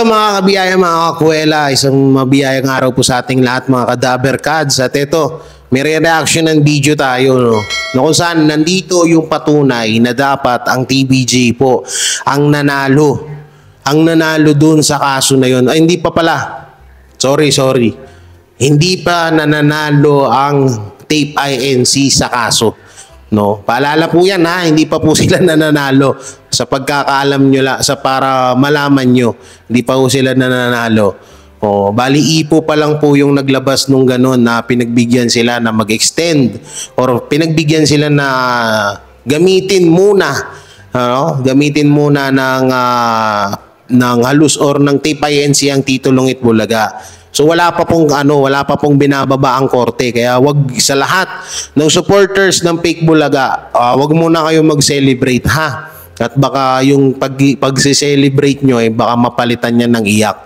mga kabiyaya, mga kakwela, isang mabiyayang araw po sa ating lahat mga kadaber kads. At ito, may reaction ng video tayo, no? Na kung saan nandito yung patunay na dapat ang TVJ po ang nanalo. Ang nanalo dun sa kaso na yun. Ay, hindi pa pala. Sorry. Hindi pa nananalo ang Tape INC sa kaso. No, paalala po yan ha, hindi pa po sila nananalo. Sa pagkakaalam nyo lang, para malaman nyo, hindi pa po sila nananalo. O, bali ipo pa lang po yung naglabas nung gano'n na pinagbigyan sila na mag-extend or pinagbigyan sila na gamitin muna ng halus or ng Tape INC ang titulong Itbulaga. So wala pa pong binababa ang korte, kaya wag sa lahat ng supporters ng Fake Bulaga, wag muna kayo mag-celebrate ha. At baka yung pag-celebrate nyo baka mapalitan niya ng iyak.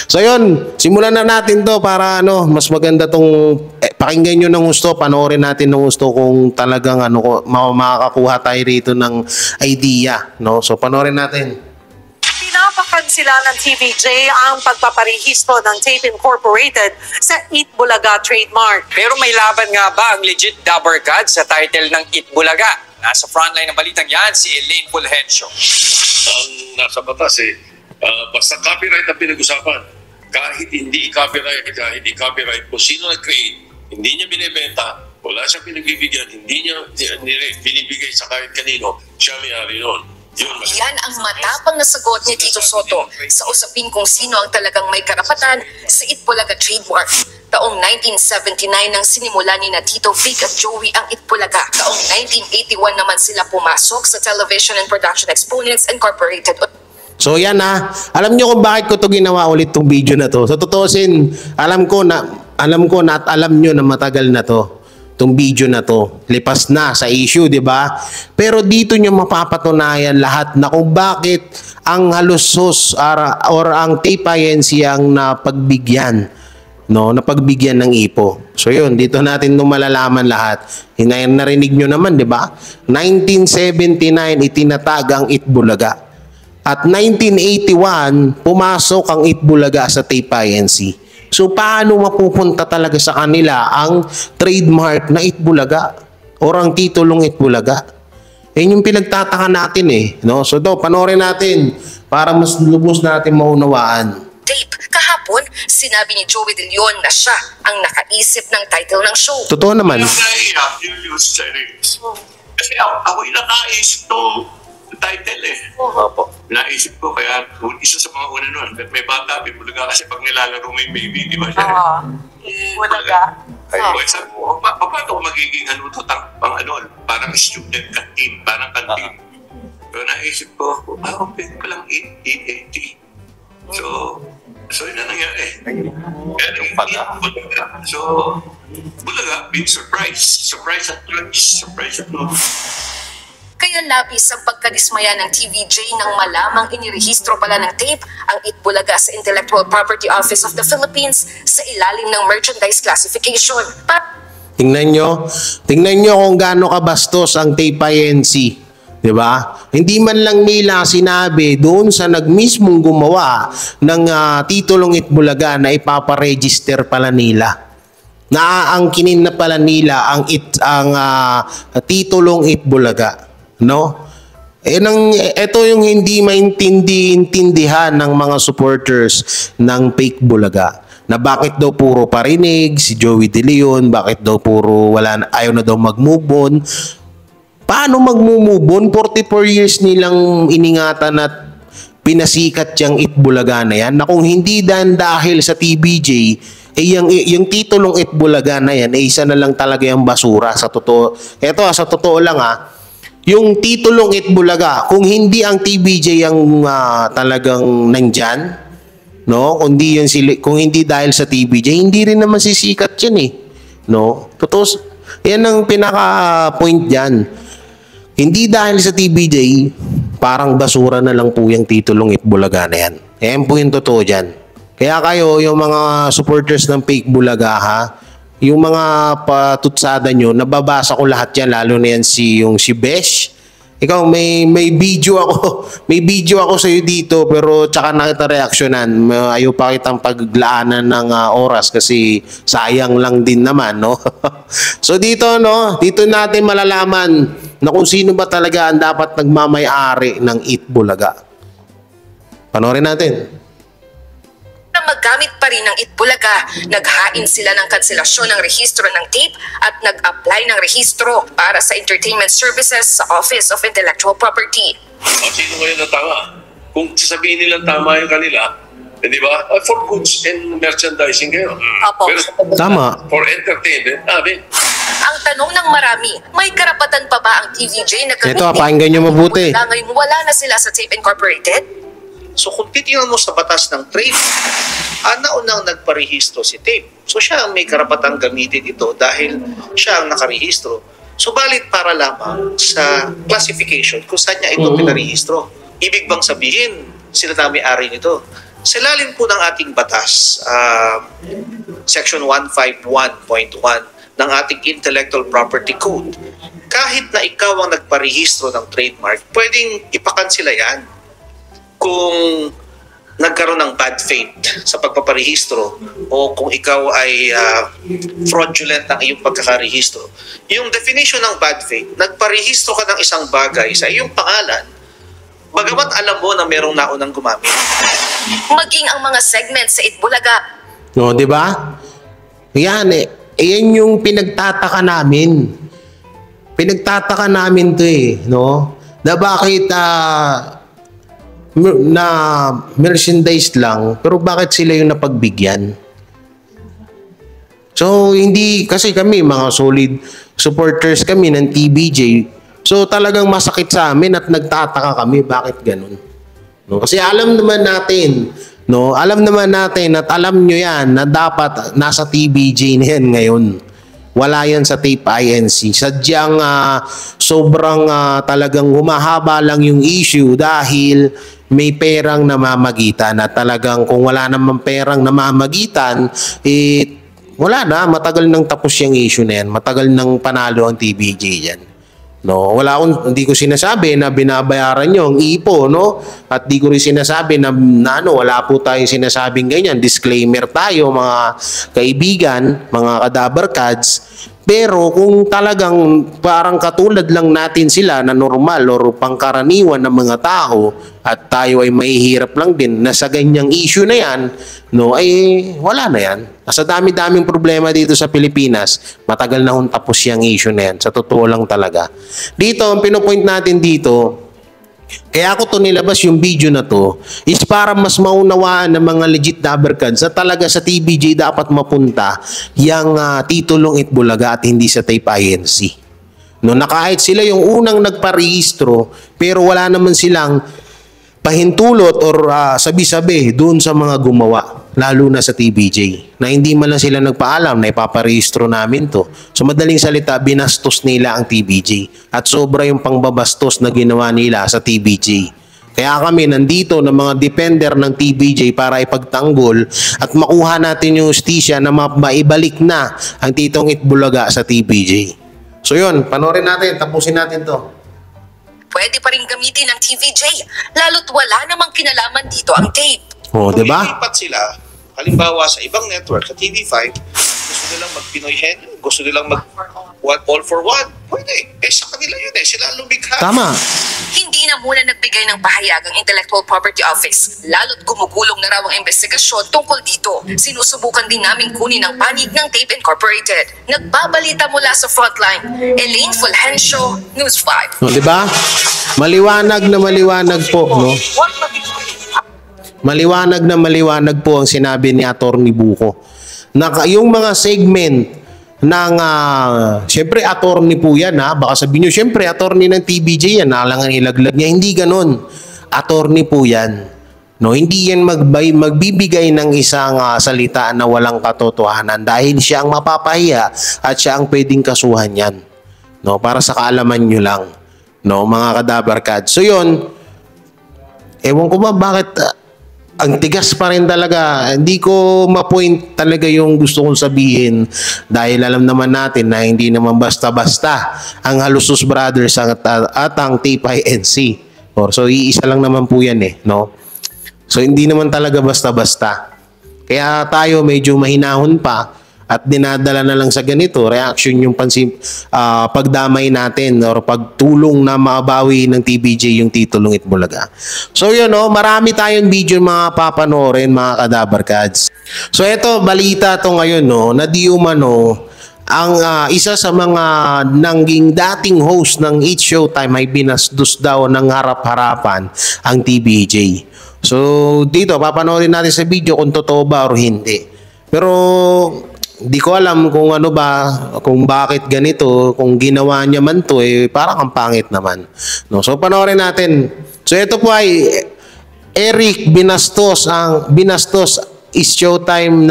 So yun, simulan na natin to para mas maganda tong pakinggan nyo ng gusto, panoorin natin ng gusto kung talagang makakakuha tayo rito ng idea, no? So panoorin natin. Pinapakansila ng TVJ ang pagpaparehistro ng Tape Incorporated sa Itbulaga trademark. Pero may laban nga ba ang legit Dabber God sa title ng Itbulaga? Nasa frontline ng balitang yan, si Elaine Fulgencio. Ang nasa batas basta copyright ang pinag-usapan. Kahit hindi copyright, kung sino nag-create, hindi niya binibenta, wala siyang pinagbibigyan, hindi niya binibigay sa kahit kanino, siya may-ari nun. Yan ang matapang na sagot ni Tito Soto sa usapin kung sino ang talagang may karapatan sa Itbulaga trademark. Taong 1979 nang sinimula ni na Tito Vic at Joey ang Itbulaga. Taong 1981 naman sila pumasok sa Television and Production Exponents Incorporated. So yan alam nyo kung bakit ko to ginawa ulit tong video na to. So tutusin, alam ko na at alam nyo na matagal na to. Itong video na to, lipas na sa issue, di ba? Pero dito nyo mapapatunayan lahat na kung bakit ang halusos or ang Tape INC ang napagbigyan, napagbigyan ng IPO. So yun, dito natin malalaman lahat. Narinig nyo naman, di ba? 1979, itinatag ang Itbulaga. At 1981, pumasok ang Itbulaga sa Tape INC. So, paano mapupunta talaga sa kanila ang trademark na Itbulaga or ang titulong Itbulaga? Yan yung pinagtataka natin no? So, panoorin natin para mas lubos natin maunawaan. Tape, kahapon, sinabi ni Joey De Leon na siya ang nakaisip ng title ng show. Totoo naman. Kasi ako yung nakaisip ng title Opo. Naisip ko, kaya isa sa mga una nun, may bata, Bulaga, kasi pag nilalaro mo yung baby, di ba siya? Bulaga. Sabi ko, paano ko magiging parang student canteen, parang canteen. Pero naisip ko, pwede pa lang 880. So yun na nangyari. So, Bulaga, big surprise. Surprise at lunch. Surprise at lunch. Kaya labis ang pagkadismaya ng TVJ nang malamang inirehistro pala ng tape ang Itbulaga sa Intellectual Property Office of the Philippines sa ilalim ng merchandise classification. Tingnan nyo kung gaano kabastos ang Tape INC. Di ba? Hindi man lang nila sinabi doon sa nagmismong gumawa ng titulong Itbulaga na ipaparegister pala nila. Naaangkinin na pala nila ang titulong Itbulaga. No? Ito yung hindi maintindihan ng mga supporters ng Fake Bulaga. Na bakit daw puro parinig si Joey De Leon, bakit daw puro ayaw na daw mag-move on. Paano mag-move on? 44 years nilang iningatan at pinasikat yung Itbulaga na yan. Na kung hindi dahil sa TVJ, yung titulong Itbulaga na yan, isa na lang talaga yung basura sa totoo. Ito sa totoo lang yung titulong Itbulaga, kung hindi ang TVJ ang talagang nandyan, kung hindi dahil sa TVJ, hindi rin naman sisikat yan no? Totoo, yan ang pinaka-point dyan. Hindi dahil sa TVJ, parang basura na lang po yung titulong Itbulaga na yan. Yan po yung totoo dyan. Kaya kayo, yung mga supporters ng Fake Bulaga yung mga patutsada nyo, nababasa ko lahat yan, lalo na yan si Besh, Ikaw, may video ako. May video ako sa iyo dito pero tsaka na kita reaksyonan. Ayaw pa kitang paglaanan ng oras kasi sayang lang din naman, no? So dito, no, dito natin malalaman na kung sino ba talaga ang dapat nagmamay-ari ng Eat Bulaga. Panoorin natin. Na magamit pa rin ng Itbulaga, naghain sila ng kanselasyon ng rehistro ng tape at nag-apply ng rehistro para sa entertainment services sa Office of Intellectual Property. Sino ngayon na tama? Kung sasabihin nilang tama yung kanila, di ba? For goods and merchandising kayo. Opo. Pero Tama. for entertainment, Ang tanong ng marami, may karapatan pa ba ang TVJ na gamitin? Ito, pakinggan nyo mabuti. Ngayong wala na sila sa Tape Incorporated? So kung titingnan mo sa batas ng trade, naunang nagparehistro si Tape. So siya ang may karapatang gamitin ito dahil siya ang nakarehistro. Subalit para lamang sa classification kung saan niya ito pinarehistro. Ibig bang sabihin, sila na may-ari nito? Sa ilalim po ng ating batas, Section 151.1 ng ating Intellectual Property Code, kahit na ikaw ang nagparehistro ng trademark, pwedeng ipakansila yan kung nagkaroon ng bad faith sa pagpaparehistro o kung ikaw ay fraudulent ang iyong pagkakarehistro. Yung definition ng bad faith, nagparehistro ka ng isang bagay sa iyong pangalan, bagamat alam mo na merong naunang gumamit. Maging ang mga segments sa Itbulaga. No, di ba? Yan yan yung pinagtataka namin. Pinagtataka namin 'to no? Na bakit na merchandise lang pero bakit sila yung napagbigyan? So hindi kasi kami mga solid supporters kami ng TVJ. So talagang masakit sa amin at nagtataka kami bakit ganun. No? Kasi alam naman natin, no? Alam naman natin at alam nyo yan na dapat nasa TVJ na yan ngayon. Wala yan sa Tape INC. Sadyang sobrang talagang humahaba lang yung issue dahil may perang namamagitan at talagang kung wala namang perang namamagitan, wala na, matagal nang tapos yung issue na yan. Matagal nang panalo ang TVJ yan. No, hindi ko sinasabi na binabayaran nyo ang IPO, no? At di ko rin sinasabi na wala po tayong sinasabing ganyan. Disclaimer tayo, mga kaibigan, mga Kadabar Kads. Pero kung talagang parang katulad lang natin sila na normal o pangkaraniwan ng mga tao at tayo ay mahihirap lang din na sa ganyang issue na yan, no, ay wala na yan. Sa dami-daming problema dito sa Pilipinas, matagal na hong tapos yung issue na yan. Sa totoo lang talaga. Dito, ang pinopoint natin dito, kaya ako to nilabas yung video na to is para mas maunawaan ng mga legit Dabarkads sa talaga sa TVJ dapat mapunta yung titulong Itbulaga at hindi sa Tape INC. No, na kahit sila yung unang nagparehistro pero wala naman silang pahintulot or sabi-sabi doon sa mga gumawa. Lalo na sa TVJ, na hindi man lang sila nagpaalam na ipaparehistro namin to. So madaling salita, binastos nila ang TVJ at sobra yung pangbabastos na ginawa nila sa TVJ. Kaya kami nandito ng mga defender ng TVJ para ipagtanggol at makuha natin yung justisya na maibalik na ang titong Itbulaga sa TVJ. So yun, panoorin natin, tapusin natin to. Pwede pa rin gamitin ng TVJ, lalo't wala namang kinalaman dito ang tape. Oh, Kung 'di ba? ilipat sila, halimbawa sa ibang network, sa TV5, gusto nilang mag-Pinoy Henry, gusto nilang all for one, pwede. Sa kanila yun sila lumikha. Tama. Hindi na muna nagbigay ng pahayag ang Intellectual Property Office, lalo't gumugulong na raw ang investigasyon tungkol dito. Sinusubukan din namin kunin ang panig ng Tape Incorporated. Nagbabalita mula sa frontline, Elaine Fulgencio, News 5. No, 'di ba? Maliwanag na maliwanag po, no? Maliwanag na maliwanag po ang sinabi ni Attorney Buko. Na yung mga segment ng syempre attorney po yan baka sabihin nyo syempre attorney ng TVJ yan nalangan ilaglag niya, hindi ganon. Attorney po yan, no? Hindi yan magbibigay ng isang salita na walang katotohanan dahil siya ang mapapahiya at siya ang pwedeng kasuhan yan, no? Para sa kaalaman nyo lang, no, mga Kadabar Kads. So yun, ewan ko ba bakit ang tigas pa rin talaga. Hindi ko ma-point talaga yung gusto kong sabihin dahil alam naman natin na hindi naman basta-basta ang Halusos Brothers at ang TPINC. So iisa lang naman po yan no? So hindi naman talaga basta-basta. Kaya tayo medyo mahinahon pa at dinadala na lang sa ganito, reaction yung pagdamay natin or pagtulong na mabawi ng TVJ yung titulong Itbulaga. So yun marami tayong video mga papanoorin mga Kadabarkads. So ito, balita to ngayon na di umano ang isa sa mga nangging dating host ng Eat Showtime ay binastos daw ng harap-harapan ang TVJ. So dito, papanoorin natin sa video kung totoo ba o hindi. Pero di ko alam kung ano ba, kung bakit ganito, kung ginawa niya man to, parang ang pangit naman. No? So, panoorin natin. So, ito po ay Eric Binastos is Showtime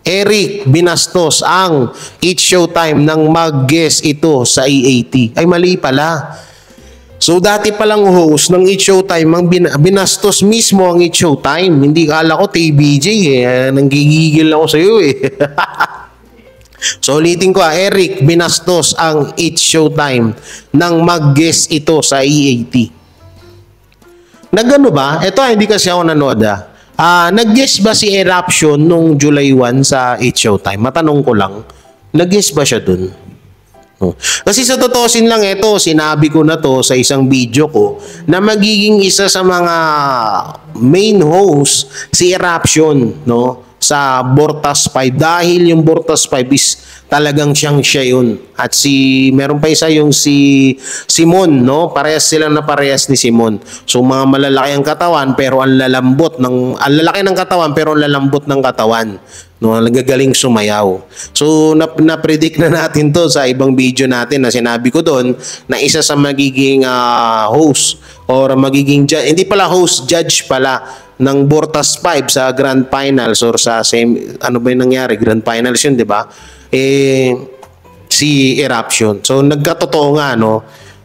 Eric Binastos ang It's Showtime nang mag-guest ito sa EAT. Ay, mali pala. So dati palang host ng It's Showtime ang binastos mismo ang It's Showtime. Hindi kala ko TBJ nanggigigil ako sa iyo So ulitin ko Eric binastos ang It's Showtime nang mag-guest ito sa EAT. Nagano ba? Ito hindi kasi ako nanood nag-guest ba si Eruption nung July 1 sa It's Showtime? Matanong ko lang. Nag-guest ba siya dun? Kasi sa totoosin lang ito, sinabi ko na to sa isang video ko na magiging isa sa mga main host si Eruption sa Bortas 5 dahil yung Bortas 5 is talagang siya yun. At meron pa isa yung si Simon, parehas sila na parehas ni Simon. So mga malalaki ang katawan pero ang lalaki ng katawan pero ang lalambot ng katawan. Nagagaling sumayaw. So, na-predict na natin to sa ibang video natin na sinabi ko doon na isa sa magiging host or magiging judge, hindi pala host, judge pala ng Bortas 5 sa Grand Finals or sa ano ba yung nangyari? Grand Finals yun, di ba? Si Eruption. So, nagkatotoo nga,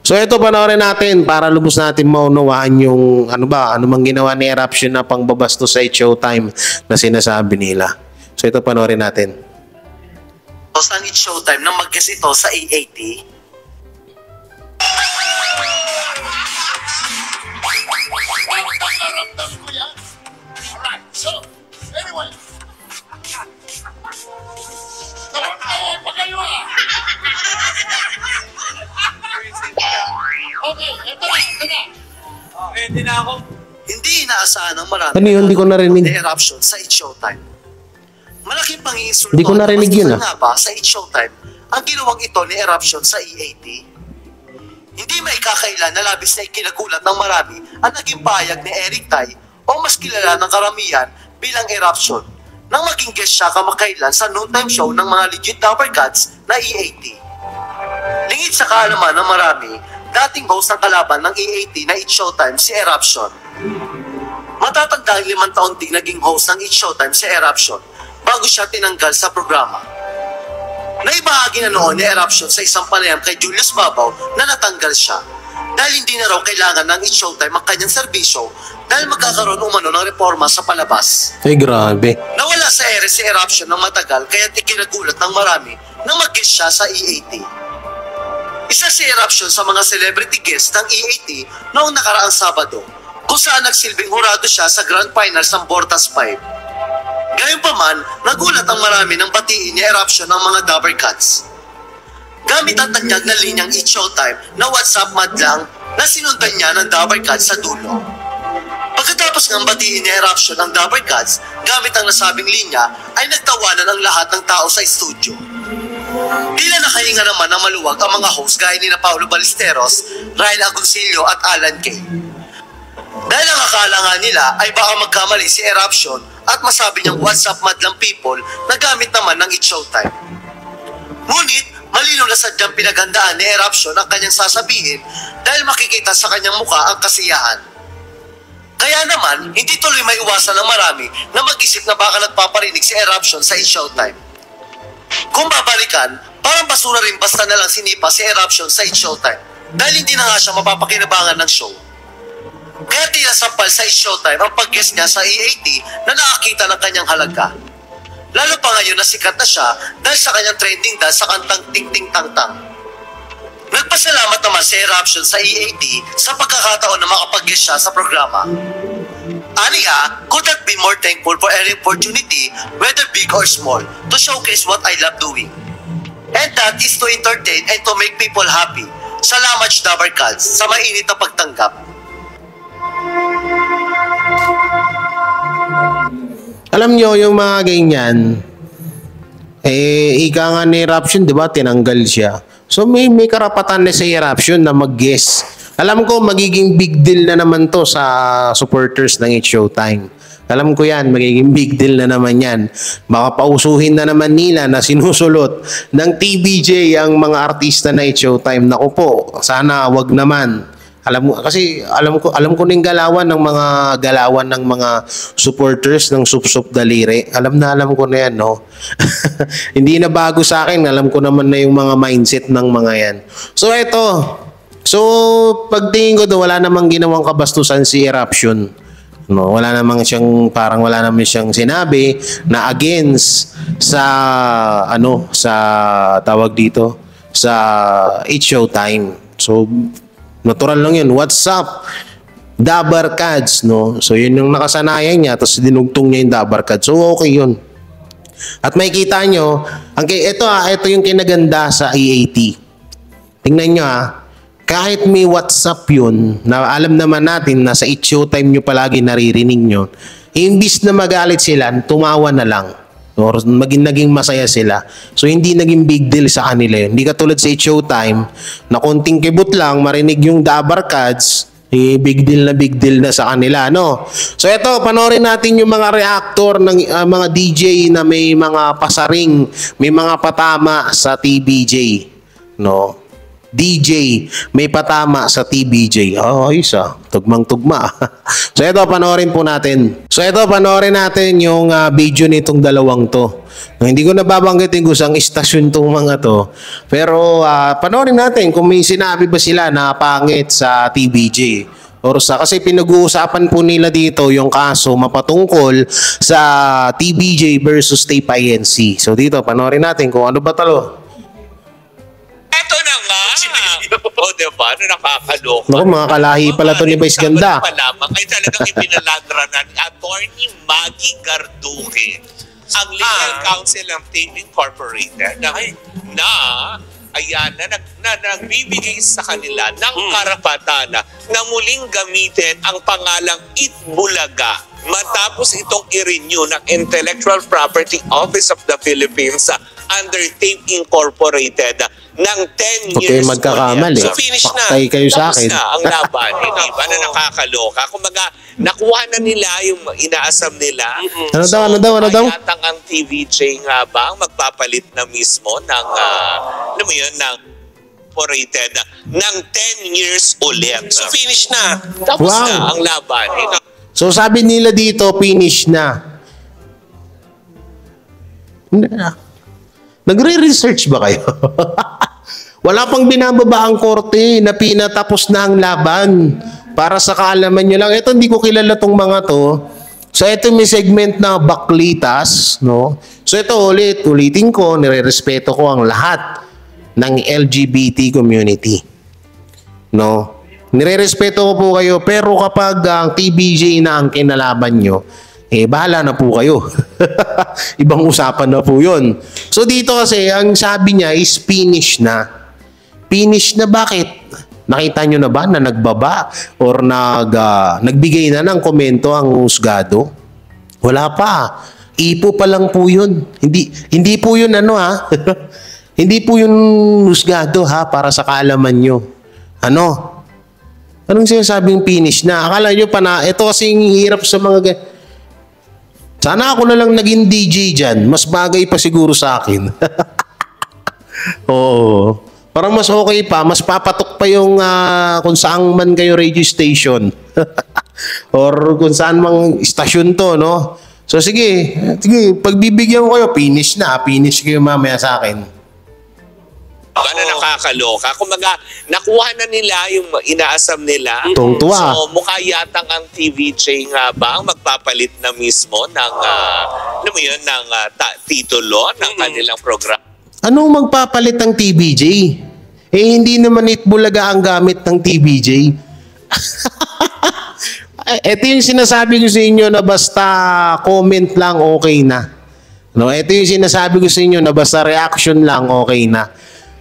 So, ito panoorin natin para lubos natin maunawahan yung ano mang ginawa ni Eruption na pangbabastos sa Showtime na sinasabi nila. So ito panoorin natin. Ang It's Showtime nang mag-guest ito sa EAT. Alright, so, anyway. Okay, ito na. Hindi na ako. Hindi inaasahan ng marami. Ano yun? Hindi ko narinig. Eruption sa It's Showtime. Malaking panginsulto. Hindi ko narinig yun ba sa It's Showtime ang ginawang ito ni Eruption sa EAT? Hindi maikakailan na labis na ikinagulat ng marami ang naging payag ni Eric Tay o mas kilala ng karamihan bilang Eruption nang maging guest siya kamakailan sa noontime show ng mga legit Dabarkads na EAT. Lingid sa kaalaman ng marami, dating host ng kalaban ng EAT na It's Showtime si Eruption. Matatandang 5 taon din naging host ng It's Showtime si Eruption bago siya tinanggal sa programa. Naibahagi na noon ni Eruption sa isang panayam kay Julius Babaw na natanggal siya dahil hindi na raw kailangan ng It's Showtime ang kanyang serbisyo dahil magkakaroon umano ng reforma sa palabas. Ay grabe. Nawala sa ere si Eruption ng matagal kaya ikinagulat ng marami na mag-guest siya sa EAT. Isa si Eruption sa mga celebrity guest ng EAT noong nakaraang Sabado kung saan nagsilbing hurado siya sa Grand Finals ng Bortas 5. Gayunpaman, nagulat ang marami ng batiin ni Eruption ng mga Dabarkads. Gamit ang tanyag na linyang It's Showtime na WhatsApp madlang na sinundan niya ng Dabarkads sa dulo. Pagkatapos ng batiin ni Eruption ng Dabarkads, gamit ang nasabing linya ay nagtawanan ang lahat ng tao sa studio. Tila nakahinga naman ng maluwag ang mga host gaya ni Paulo Ballesteros, Ryle Agoncillo at Alan Kay. Dahil ang akala nga nila ay baka magkamali si Eruption at masabi niyang WhatsApp madlang people na gamit naman ng It's Showtime. Ngunit, malinaw na sadyang pinaghandaan ni Eruption ang kanyang sasabihin dahil makikita sa kanyang mukha ang kasiyahan. Kaya naman, hindi tuloy may iwasan ng marami na mag-isip na baka nagpaparinig si Eruption sa It's Showtime. Kung babalikan, parang basura rin basta na lang sinipa si Eruption sa It's Showtime dahil hindi na nga siya mapapakinabangan ng show. Kaya tila sampal sa Showtime ang pag-guest niya sa EAT na nakakita ng kanyang halaga. Lalo pa ngayon na sikat na siya dahil sa kanyang trending dance sa kantang Ting Ting Tang Tang. Nagpasalamat naman si Eruption sa EAT sa pagkakataon na makapag-guest siya sa programa. Aniya, could not be more thankful for any opportunity, whether big or small, to showcase what I love doing. And that is to entertain and to make people happy. Salamat Dabber Cats sa mainit na pagtanggap. Alam nyo, yung mga ganyan, ika nga ni Eruption, di ba, tinanggal siya. So may karapatan na sa Eruption na mag-guess. Alam ko, magiging big deal na naman to sa supporters ng It's Showtime. Alam ko yan, magiging big deal na naman yan. Baka pausuhin na naman nila na sinusulot ng TVJ ang mga artista na It's Showtime. Naku po, sana wag naman. Alam ko ning galawan ng mga supporters ng Sup-Sup Daliri. Alam ko na yan, no? Hindi na bago sa akin. Alam ko naman na yung mga mindset ng mga yan. So eto. So pagtingin ko do, wala namang ginawang kabastusan si Eruption. No, wala namang siyang sinabi na against sa sa tawag dito sa It's Showtime. So natural lang yun. What's up? Dabber Cats, no? So yun yung nakasanayan niya, tapos dinugtong niya yung Dabber Cats. So okay yun. At makikita nyo, ito yung kinaganda sa EAT. Tingnan nyo kahit may WhatsApp yun, na alam naman natin na sa It's Showtime nyo palagi naririnig nyo, imbis na magalit sila, tumawa na lang. Or naging masaya sila. So hindi naging big deal sa kanila yun. Hindi katulad sa It's Showtime na konting kibot lang, marinig yung Dabber Cats, big deal na sa kanila, no? So ito, panoorin natin yung mga reactor ng mga DJ na may mga pasaring, may mga patama sa TBJ, no? DJ, may patama sa TBJ. Oh, ayos tugmang-tugma. So ito, panoorin natin yung video nitong dalawang to. Hindi ko nababanggitin kung saan istasyon tong mga to. Pero panoorin natin kung may sinabi ba sila na pangit sa TBJ. Kasi pinag-uusapan po nila dito yung kaso mapatungkol sa TBJ versus Tape INC. So dito, panoorin natin kung ano ba talo. Ito na nga. O, diba? Nakakaloka. Naku, mga kalahi pala to ni Vice Ganda. Malamang ay talagang ipinaladra na ni Attorney Maggie Garduque, ang legal counsel ng Tape Incorporated, nagbibigay sa kanila ng karapatan na muling gamitin ang pangalang Itbulaga matapos itong i-renew ng Intellectual Property Office of the Philippines under Tape Incorporated ng 10 years. Okay, magkakamali. So finish na. Paktay kayo sa akin. Tapos na ang laban. Hindi ba na nakakaloka? Kumbaga, nakuha na nila yung inaasam nila. Ano daw? Yatang ang TVJ nga ba ang magpapalit na mismo ng, alam mo yun, ng operated ng 10 years ulit. So finish na. Tapos na ang laban. So sabi nila dito, finish na. Nagre-research ba kayo? Wala pang binababa ang korte na pinatapos na ang laban. Para sa kaalaman nyo lang, ito hindi ko kilala tong mga to. So ito may segment na baklitas, no? So ito ulitin ko, nire-respeto ko ang lahat ng LGBT community. No? Nire-respeto ko po kayo, pero kapag ang TBJ na ang kinalaban nyo, bahala na po kayo. Ibang usapan na po yun. So dito kasi, ang sabi niya is finish na. Finish na bakit? Nakita nyo na ba na nagbaba or nagbigay na ng komento ang husgado? Wala pa. Ipo pa lang po yun. Hindi po yun hindi po yun husgado para sa kaalaman nyo. Anong sinasabing finish na? Akala nyo pa na, ito kasing hirap sa mga sana ako na lang naging DJ dyan. Mas bagay pa siguro sa akin. Oo. Parang mas okay pa. Mas papatok pa yung kung saan man kayo radio station. Or kung saan mang stasyon to, no? So sige, pagbibigyan ko kayo, finish na. Finish kayo mamaya sa akin. na nakakaloka. Kumaga, nakuha na nila yung inaasam nila. Tuwang-tuwa. So, mukha yatang ang TVJ nga ba ang magpapalit na mismo ng, alam mo yun, ng titulo ng kanilang program. Anong magpapalit ng TVJ? Hindi naman Itbulaga ang gamit ng TVJ. Ito yung sinasabi ko sa inyo na basta comment lang okay na. No, ito yung sinasabi ko sa inyo na basta reaction lang okay na.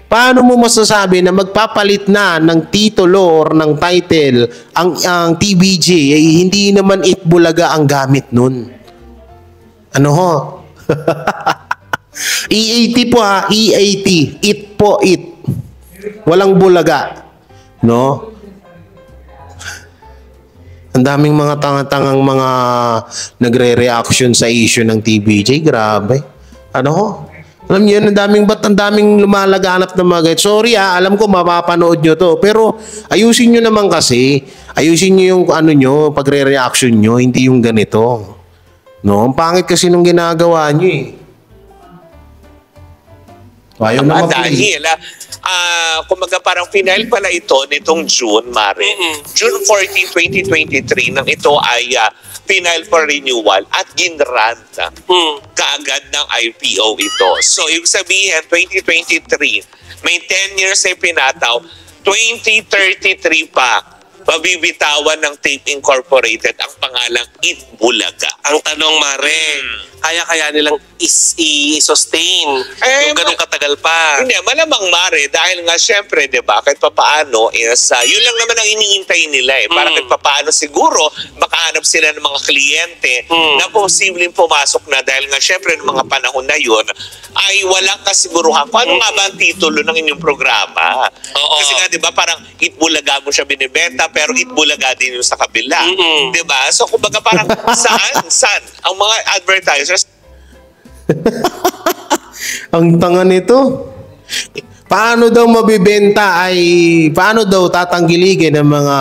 Paano mo masasabi na magpapalit na ng titulo or ng title ang TVJ hindi naman Itbulaga ang gamit nun? Ano ho? EAT po EAT. It po it. Walang bulaga. No? Ang daming mga tanga-tangang mga nagre-reaction sa issue ng TVJ. Grabe. Ano ho? Alam niyo yun, ang daming lumalaganap na mga guys. Sorry alam ko mapapanood nyo to. Pero ayusin nyo naman kasi. Ayusin nyo yung ano nyo, pagre-reaction nyo, hindi yung ganito. No? Ang pangit kasi nung ginagawa nyo eh. Ayaw na Dahil, kumaga parang final pala ito nitong June, Mare. June 14, 2023, nang ito ay final for renewal at ginrant kaagad ng IPO ito. So, ibig sabihin, 2023, may 10 years ay pinataw, 2033 pa, mabibitawan ng Tape Incorporated ang pangalang Itbulaga. Ang tanong, Mare, kaya nilang i-sustain yung ganun katagal pa? Hindi, malamang Mare, dahil nga syempre, di ba, kahit papaano is, yun lang naman ang iniintay nila eh. Para kahit papaano siguro, makahanap sila ng mga kliyente na posibleng pumasok na dahil nga syempre, ng mga panahon na yun, ay walang kasiguruhan kung ano nga ba ang titulo ng inyong programa. Kasi nga, di ba, parang Itbulaga mo siya binibenta, pero Itbulaga din yung sa kabila. Di ba? So, kumbaga parang saan ang mga advertisers. Ang tanga nito. Paano daw mabibenta paano daw tatanggiligin ng mga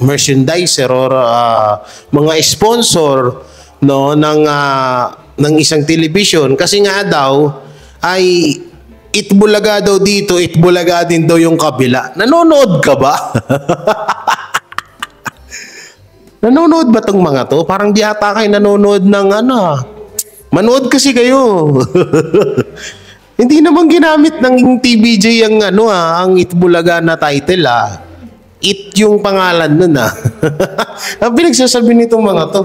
merchandiser or mga sponsor no ng isang television kasi nga daw ay Itbulaga daw dito, Itbulaga din daw yung kabila. Nanonood ka ba? Nanonood ba tong mga to? Parang di ata kayo nanonood ng Manood kasi kayo. Hindi naman ginamit ng TVJ ang Itbulaga na title It yung pangalan nun Ang pinagsasabi nitong mga to.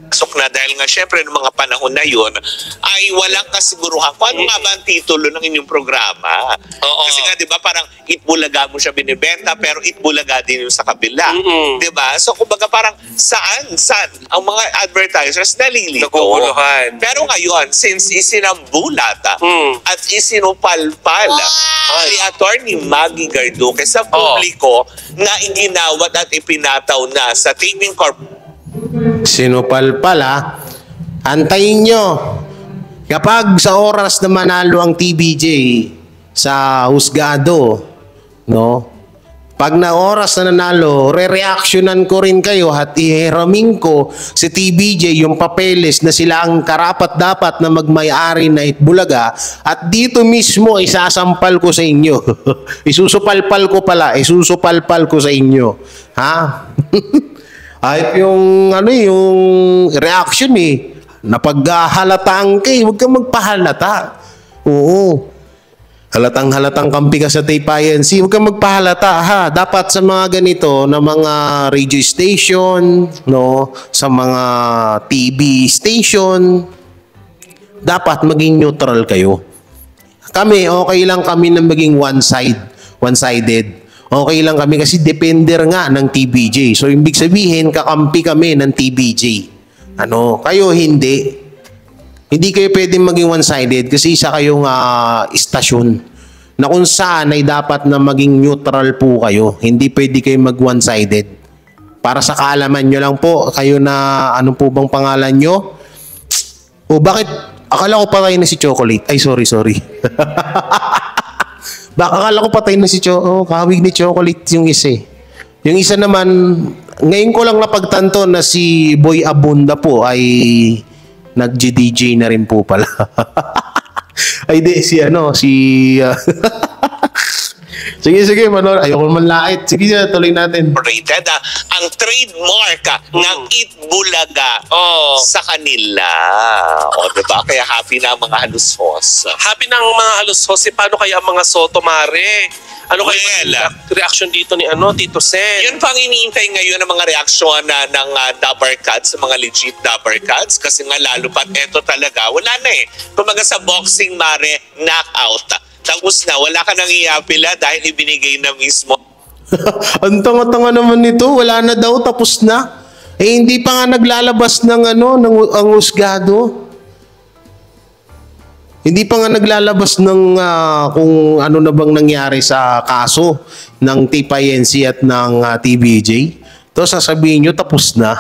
Pasok na dahil nga syempre ng mga panahon na yun ay walang kasiguruhan kung ano nga ba ang titulo ng inyong programa. Kasi nga 'di ba parang Itbulaga mo siya binibenta pero Itbulaga din yung sa kabila. 'Di ba? So kumbaga parang saan ang mga advertisers nalilito. Naguguluhan. Pero ngayon since isinambulat at isinupalpal ni Attorney Maggie Garduque sa publiko na iginawat at ipinataw na sa Tape Incorporated. Sinupalpal Antayin nyo. Kapag sa oras na manalo ang TVJ sa husgado, no? Pag na oras na nanalo, re-reactionan ko rin kayo at ihiramin ko si TVJ yung papeles na sila ang karapat-dapat na magmay-ari na Itbulaga at dito mismo isasampal ko sa inyo. Isusupalpal ko sa inyo. Ha? Ay yung yung reaction napaghahalataan huwag kang magpahalata. Oo. Halatang kampi ka sa Tape-INC, huwag kang magpahalata Dapat sa mga ganito na mga radio station, no, sa mga TV station, dapat maging neutral kayo. Kami, okay lang kami na maging one-sided. Okay lang kami kasi depender nga ng TVJ. So, ibig sabihin, kakampi kami ng TVJ. Kayo hindi. Hindi kayo pwedeng maging one-sided kasi isa kayong istasyon na kung saan ay dapat na maging neutral po kayo. Hindi pwede kayo mag-one-sided. Para sa kaalaman nyo lang po, kayo na ano po bang pangalan nyo? Bakit? Akala ko patay na si Chocolate. Ay, sorry. Akala ko patay na si kahawig ni Chocolate yung isa Yung isa naman, ngayon ko lang napagtanto na si Boy Abunda po ay nag-DJ na rin po pala. Ay, di, si sige, Manol. Ayoko man lait. Sige, tuloy natin. Rated, ang trademark ng Itbulaga sa kanila. O, diba? Kaya happy na ang mga halusos. Happy ng mga halusos. Paano kaya ang mga Soto, Mare? Ano kaya reaction dito ni Tito Sen? Yun pang iniintay ngayon ng mga reaksyon ng Dabber Cats, sa mga legit Dabber Cats. Kasi nga lalo pat eto talaga, wala na eh. Kumaga sa boxing, Mare, knockout. Tapos na, wala ka nang iapila dahil ibinigay na mismo. Ang tanga-tanga naman nito. Wala na daw, tapos na. Eh, hindi pa nga naglalabas ng ang husgado. Hindi pa nga naglalabas ng kung ano na bang nangyari sa kaso ng TPINC at ng TVJ. Tapos sasabihin nyo, tapos na.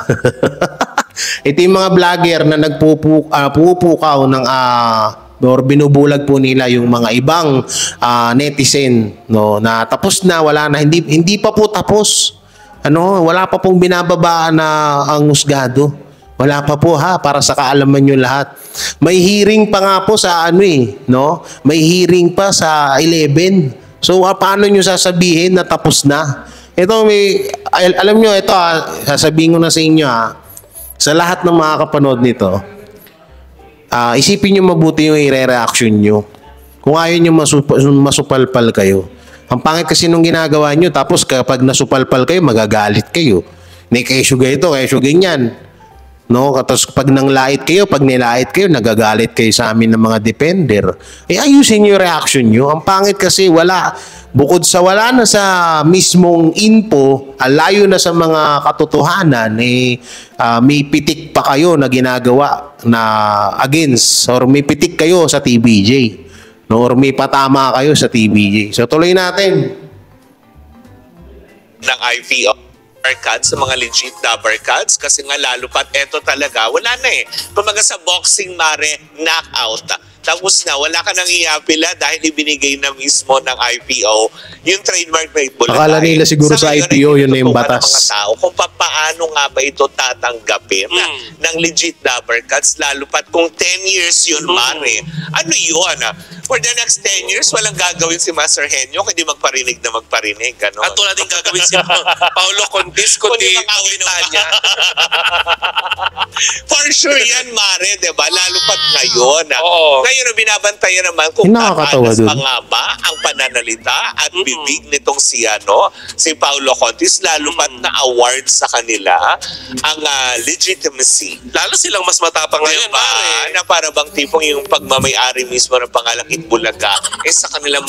Ito yung mga vlogger na nagpupukaw ng or binubulag po nila yung mga ibang netizen, no, na tapos na, wala na, hindi pa po tapos. Wala pa pong binababaan na ang husgado. Wala pa po, para sa kaalaman nyo lahat. May hearing pa nga po sa no? May hearing pa sa 11. So paano nyo sasabihin na tapos na? Ito alam nyo, ito sasabihin ko na sa inyo sa lahat ng mga kapanood nito. Isipin nyo mabuti yung i-reaction nyo. Kung ayaw nyo masupalpal kayo. Ang pangit kasi nung ginagawa nyo, tapos kapag nasupalpal kayo, magagalit kayo. Kesyo ganito, kesyo ganyan. No? Tapos pag nanglait kayo, pag nilait kayo, nagagalit kayo sa amin ng mga defender. Ayusin nyo yung reaction nyo. Ang pangit kasi bukod sa wala na sa mismong info, layo na sa mga katotohanan, may pitik pa kayo na ginagawa na against, or may pitik kayo sa TVJ, no? Or may patama kayo sa TVJ. So tuloy natin. Ng IPO Cats, sa mga legit Dabber Cats, kasi nga lalo pat eto talaga, wala na eh. Kumaga sa boxing, Mare, knockout. Tapos na, wala ka nang iapila dahil ibinigay na mismo ng IPO yung trademark na Itbulaga. Akala nila siguro sa IPO yun na yung batas. Mga tao kung paano nga ba ito tatanggapin ng legit Dabber Cats, lalo pat kung 10 years yun, Mare. Ano yun? For the next 10 years, walang gagawin si Master Henyo kundi magparinig na magparinig. Ganon. At wala din gagawin si Paulo Contis kundi makawita niya. For sure yan, Mare, diba? Lalo pat ngayon. Ngayon, binabantayan naman kung tatanas pa nga ba ang pananalita at bibig nitong si Paulo Contis, lalo pat na award sa kanila ang legitimacy. Lalo silang mas matapang ngayon, Mare. Na para bang tipong yung pagmamayari mismo ng pangalang Itbulaga sa kanila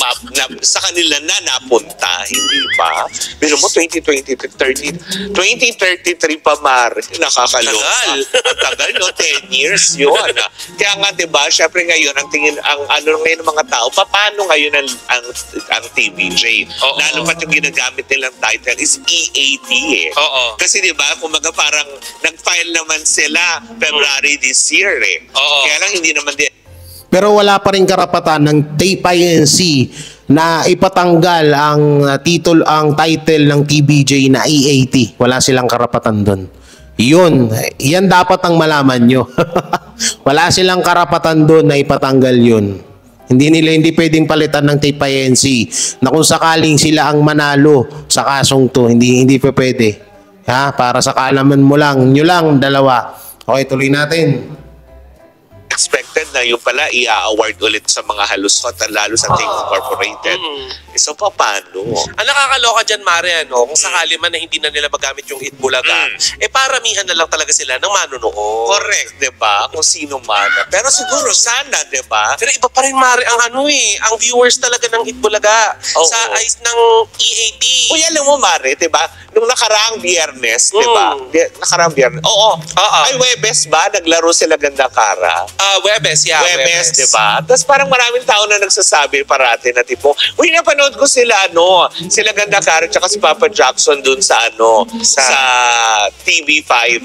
na napunta, hindi ba? Pero mo 2033 pa, Mare, nakakaloka. Ang tagal, no? 10 years yun. Kaya nga, diba, syempre ngayon ang tingin ngayon ng mga tao, paano ngayon ang TVJ? Lalo pat yung ginagamit nilang title is EAT eh. Kasi diba, kumaga parang nag-file naman sila February this year eh. Kaya lang hindi naman pero wala pa rin karapatan ng TPINC na ipatanggal ang title ng TVJ na EAT. Wala silang karapatan doon. Yan dapat ang malaman nyo. Wala silang karapatan doon na ipatanggal yun. Hindi pwedeng palitan ng TPINC na kung sakaling sila ang manalo sa kasong to, hindi pwede. Para sa kaalaman mo lang, nyo lang, dalawa. Okay, tuloy natin. Expected na yung pala i-award ulit sa mga halusot lalo sa Take Incorporated. So, paano? Ang nakakaloka dyan, Mare, kung sakali man na hindi na nila magamit yung Itbulaga, paramihan na lang talaga sila ng manunood. Correct, diba? Kung sino man. Pero siguro, sana, diba? Pero iba pa rin, Mare, ang viewers talaga ng Itbulaga sa eyes ng EAT. Uy, alam mo, Mare, diba? Nung nakaraang Biyernes, diba? Nakaraang Biyernes. Ay, Webes ba? Naglaro sila Gandakara. Webes, Webes, diba? Tapos parang maraming tao na nagsasabi parati na tipo, uy, napanood ko sila, sila Gandakara tsaka si Papa Jackson dun sa sa TV5,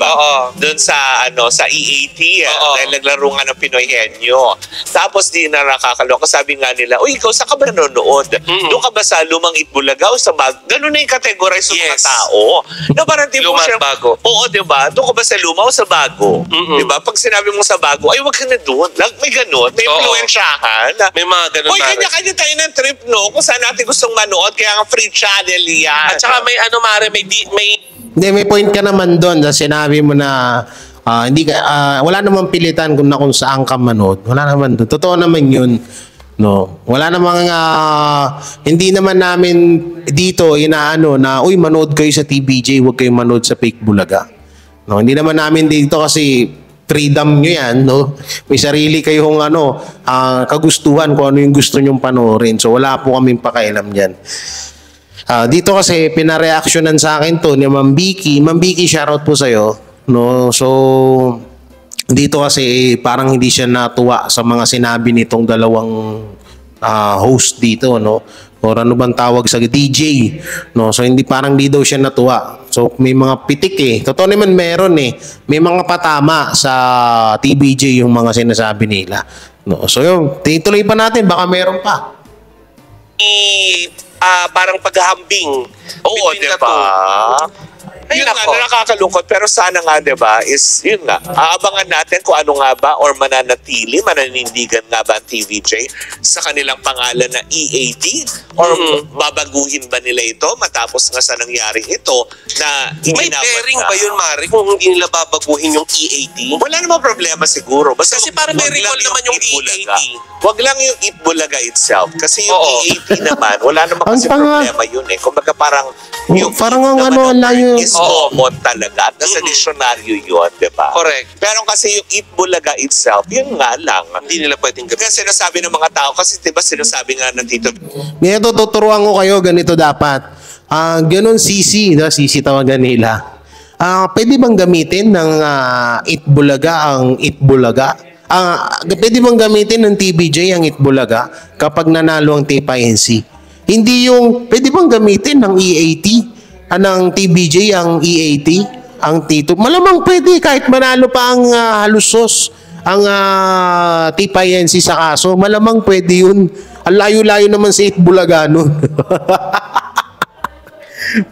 dun sa EAT, dahil naglaro nga ng Pinoy Henyo. Tapos di na nakakaloka, sabi nga nila, uy, ikaw saan ka ba nanonood? Doon ka ba sa lumang Itbulaga o sa bago? Ganun na yung categorize ng mga tao. Na parang tipo luma at bago. Oo, diba? Doon ka ba sa luma o sa bago? Diba? Pag sinabi mo sa bago, ay wag ka sila doon. May ganun. May Oo. influensyahan. May mga ganun, Hoy, Mare. kanya-kanya tayo ng trip, no? Kung saan natin gustong manood. Kaya nga free channel yan. At saka may ano, Mare, may Hindi, may point ka naman doon sa sinabi mo na hindi ka, wala namang pilitan kung saan ka manood. Wala naman doon. Totoo naman yun. No, wala namang hindi naman namin dito inaano na uy manood kayo sa TVJ, huwag kayo manood sa Fake Bulaga. No, hindi naman namin dito kasi freedom nyo yan, no? May sarili kayong kagustuhan kung ano yung gusto nyong panoorin. So wala po kaming pakialam diyan. Dito kasi pinareaksyonan sa akin to ni Ma'am Vicky. Ma'am Vicky, shoutout po sa'yo. No, so dito kasi parang hindi siya natuwa sa mga sinabi nitong dalawang host dito, no? Or ano bang tawag sa DJ, no? So hindi parang di daw siya natuwa. So may mga pitik eh. Totoo naman meron eh. May mga patama sa TVJ yung mga sinasabi nila. No? So yun, tuloy pa natin baka meron pa. parang paghahambing. Oo, between di the ba? two. Ay, Yun nga, nako. na nakakalungkot. Pero sana nga, di ba, is yun nga. Aabangan natin kung ano nga ba or mananindigan nga ba ang TVJ sa kanilang pangalan na EAT or babaguhin ba nila ito matapos nga sa nangyaring ito na May iginawad bearing na. ba yun, Mari, kung hindi nila babaguhin yung EAT? Wala namang problema siguro. Basta Kasi parang may wag lang recall naman yung Itbulaga. EAT. Wag lang yung Itbulaga itself. Kasi yung Oo. EAT naman, wala namang Ang kasi tanga. problema yun eh. Kumbaga parang parang ang naman ano, ng layo. word is common talaga. At nasa dictionary yun, di ba? Correct. Pero kasi yung Itbulaga itself, yun nga lang. Hindi nila pwedeng gawin. Kasi sinasabi ng mga tao, kasi di ba sinasabi nga ng Tito Ngayon, tuturuan ko kayo, ganito dapat. Ganon sisi, sisi tawagan nila. Pwede bang gamitin ng Itbulaga ang Itbulaga? Pwede bang gamitin ng TVJ ang Itbulaga kapag nanalo ang TPINC? Hindi yung, pwede bang gamitin ng EAT? Ng TVJ ang EAT? Ang Tito? Malamang pwede kahit manalo pa ang halusos ang TPINC sa kaso. Malamang pwede yun. Ang layo-layo naman sa Itbulaga nun.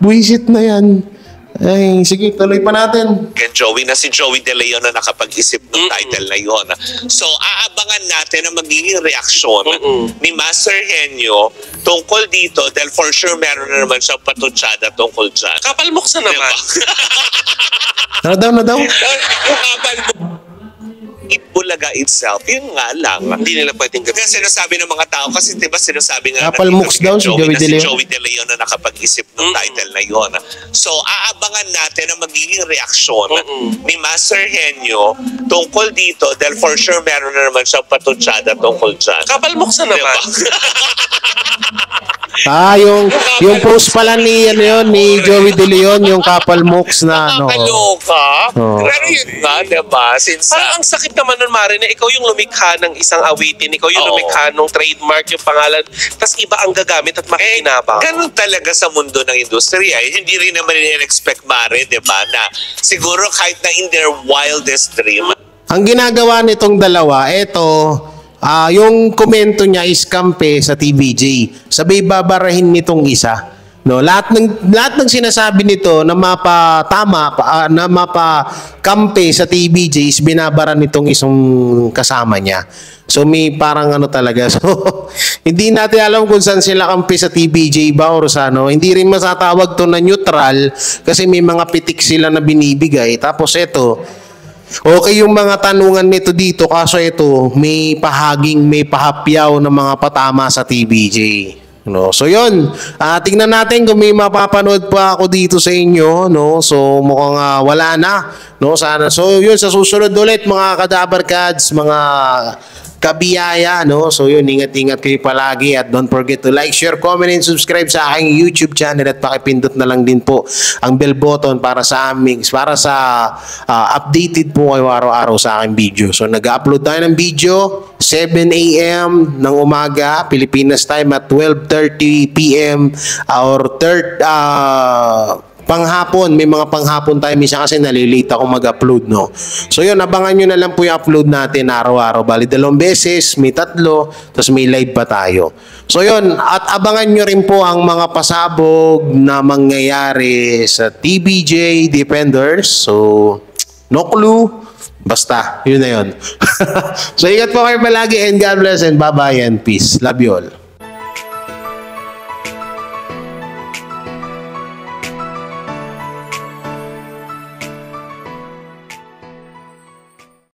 Buisit na yan. Ay, sige, tuloy pa natin. Ken Joey na si Joey De Leon na nakapag-isip ng title na yon. So, aabangan natin ang magiging reaksyon ni Master Henyo tungkol dito dahil for sure meron na naman siyang patutsada tungkol dyan. Kapalmok na naman. Na daw. Yung kapal Itbulaga itself, yun nga lang. Hindi nila pwedeng gawin. Kasi sinasabi ng mga tao, kasi diba sinasabi nga Kapal ng mooks daw si Joey na De si Leon. Joey De Leon na nakapag-isip ng title na yon. So, aabangan natin ang magiging reaksyon ni Master Henyo tungkol dito dahil for sure meron na naman siyang patutsada tungkol dyan. Kapalmok na naman. Yung post pala ni Joey De Leon, yung Kapal Mooks na Nakakaloka. Oo. Pero yun nga, diba? Since Parang ang sakit naman nun, Mari, na ikaw yung lumikha ng isang awitin, ikaw yung Oo. lumikha ng trademark, yung pangalan, tas iba ang gagamit at makikinabang. ganun talaga sa mundo ng industriya. Hindi rin naman in-expect, Mare, diba? Na siguro kahit na in their wildest dream, Ang ginagawa nitong dalawa, yung komento niya is kampe sa TVJ. Sabay babarahin nitong isa. No, lahat ng sinasabi nito na na kampe sa TVJ is binabara nitong isang kasama niya. So may parang talaga. So hindi natin alam kung saan sila kampe sa TVJ ba or sa ano. Hindi rin masatawag to na neutral kasi may mga pitik sila na binibigay. Tapos okay yung mga tanungan nito dito kaso may pahapyaw na mga patama sa TVJ. No, so yun. Tingnan natin kung may mapapanood pa ako dito sa inyo, no. So mukhang wala na, no. Sana. So yun sa susunod ulit mga Kadabar Kads, mga kabiyaya, no? So yun, ingat-ingat kayo palagi at don't forget to like, share, comment, and subscribe sa aking YouTube channel at pakipindot na lang din po ang bell button para sa updated po kayo araw-araw sa aking video. So nag-upload tayo ng video 7 a.m. ng umaga, Pilipinas time at 12:30 p.m. or panghapon, may mga panghapon time minsan kasi nalilate ako mag-upload, no. So yun, abangan nyo na lang po yung upload natin araw-araw. Bali 2 beses, may 3, tapos may live pa tayo. So yun, at abangan nyo rin po ang mga pasabog na mangyayari sa TVJ Defenders. So No clue. Basta, yun na yun. So ingat po kayo palagi and God bless and bye-bye and peace. Love you all.